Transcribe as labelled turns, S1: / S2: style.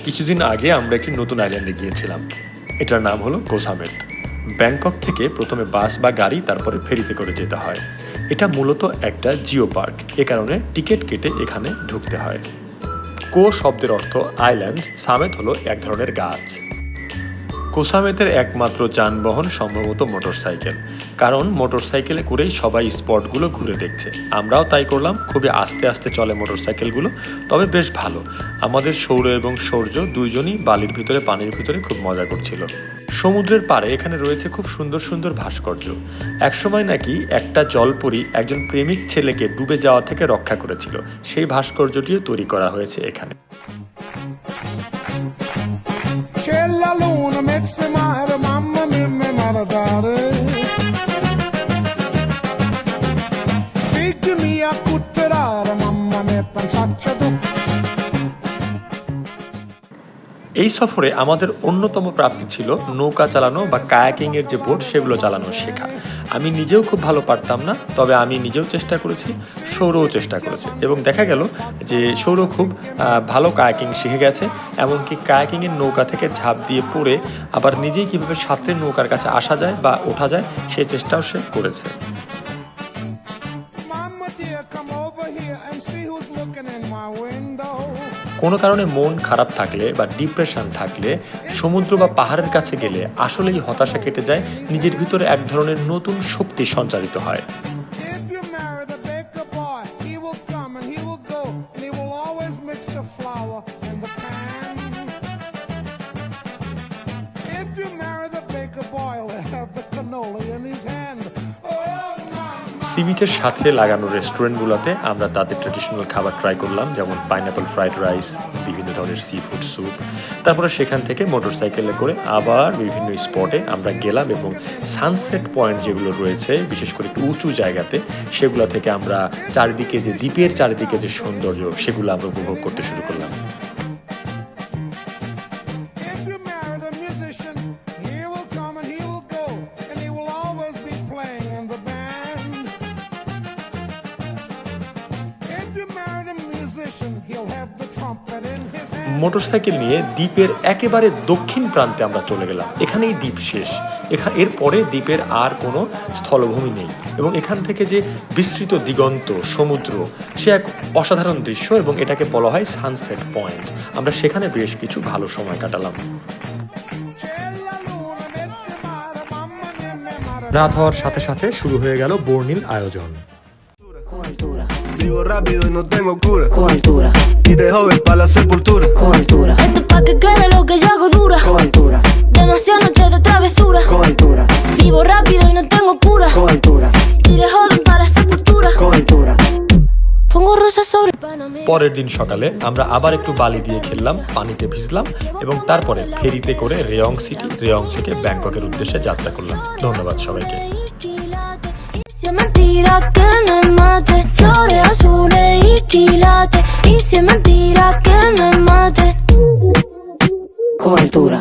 S1: কিছুদিন আগে আমরা একটি নতুন আইল্যান্ডে গিয়েছিলাম। এটার নাম হলো কোহ সামেট। ব্যাংকক থেকে প্রথমে বাস বা গাড়ি, তারপরে ফেরিতে করে যেতে হয়। এটা মূলত একটা জিও পার্ক, এ কারণে টিকিট কেটে এখানে ঢুকতে হয়। কো শব্দের অর্থ আইল্যান্ড, সামেত হলো এক ধরনের গাছ। কোহ সামেতের একমাত্র যানবাহন সম্ভবত মোটরসাইকেল, কারণ মোটরসাইকেলে করেই সবাই স্পটগুলো ঘুরে দেখছে। আমরাও তাই করলাম। খুবই আস্তে আস্তে চলে মোটরসাইকেলগুলো, তবে বেশ ভালো। আমাদের সৌর এবং সৌর্য দুইজনই বালির ভিতরে, পানির ভিতরে খুব মজা করছিল। সমুদ্রের পাড়ে এখানে রয়েছে খুব সুন্দর সুন্দর ভাস্কর্য। একসময় নাকি একটা জলপরী একজন প্রেমিক ছেলেকে ডুবে যাওয়া থেকে রক্ষা করেছিল। সেই ভাস্কর্যটিও তৈরি করা হয়েছে এখানে।
S2: C'è la luna, mezza mare, mamma mia, mi maradare. Figli mia, cutterare, mamma mia, pensaccia tu.
S1: এই সফরে আমাদের অন্যতম প্রাপ্তি ছিল নৌকা চালানো বা কায়াকিং এর যে বোট, সেগুলো চালানো শেখা। আমি নিজেও খুব ভালো পারতাম না, তবে আমি নিজেও চেষ্টা করেছি, সৌরও চেষ্টা করেছে, এবং দেখা গেল যে সৌর খুব ভালো কায়াকিং শিখে গেছে। এমনকি কায়াকিং এর নৌকা থেকে ঝাঁপ দিয়ে পড়ে আবার নিজেই কিভাবে সাঁতরে নৌকার কাছে আসা যায় বা ওঠা যায় সেই চেষ্টাও সে করেছে।
S2: Mamma dear, come over here and see who's looking in my window.
S1: কোনো কারণে মন খারাপ থাকলে বা ডিপ্রেশন থাকলে সমুদ্র বা পাহাড়ের কাছে গেলে আসলেই হতাশা কেটে যায়, নিজের ভিতরে এক ধরনের নতুন শক্তি সঞ্চারিত হয়।
S2: If you marry the baker boy, he will come and he will go, and he will always mix the flour in the pan. If you marry the baker boy, he'll have the cannoli in his hand. Oh, mama.
S1: Sea বিচের সাথে লাগানো রেস্টুরেন্টগুলোতে আমরা তাদের traditional খাবার try করলাম, যেমন pineapple fried rice, বিভিন্ন ধরনের সি ফুড স্যুপ। তারপরে সেখান থেকে মোটরসাইকেলে করে আবার বিভিন্ন স্পটে আমরা গেলাম, এবং সানসেট পয়েন্ট যেগুলো রয়েছে বিশেষ করে একটু উঁচু জায়গাতে, সেগুলো থেকে আমরা চারিদিকে যে দ্বীপের চারিদিকে যে সৌন্দর্য, সেগুলো আমরা উপভোগ করতে শুরু করলাম।
S2: If you marry the musician, he will come and he will go, and he will always be playing in the band. If you marry the musician, he'll have the trumpet in his hand.
S1: Motorcycle নিয়ে দ্বীপের একেবারে দক্ষিণ প্রান্তে আমরা চলে গেলাম। এখানেই দ্বীপ শেষ। এরপরে দ্বীপের আর কোনো স্থলভূমি নেই, এবং এখান থেকে যে বিস্তৃত দিগন্ত, সমুদ্র, সে এক অসাধারণ দৃশ্য, এবং এটাকে বলা হয় সানসেট পয়েন্ট। আমরা সেখানে বেশ কিছু ভালো সময় কাটালাম।
S2: C'è la luna, mezza mare, mamma mia, mi maradare.
S1: রাত হওয়ার সাথে সাথে শুরু হয়ে গেল বর্ণিল আয়োজন।
S3: Con altura,
S4: Vivo rápido y no tengo cura.
S3: con altura,
S4: Y de joven para la sepultura.
S3: con altura,
S5: Esto es pa' que quede lo que yo hago dura.
S3: con altura,
S5: Demasiadas noches de travesura.
S3: con altura,
S5: Vivo rápido y no tengo cura.
S3: con altura,
S5: Y de joven para la sepultura.
S3: con altura.
S5: Pongo rosas sobre el panamé.
S1: পরের দিন সকালে আমরা আবার একটু বালি দিয়ে খেললাম, পানিতে ভিজলাম, এবং তারপরে ফেরিতে করে রেয়ং সিটি, রেয়ং থেকে ব্যাংককের উদ্দেশ্যে যাত্রা করলাম। ধন্যবাদ সবাইকে।
S5: Si es mentira que me mate, flores azules y quilates. Y si es mentira que me mate.
S3: Con altura.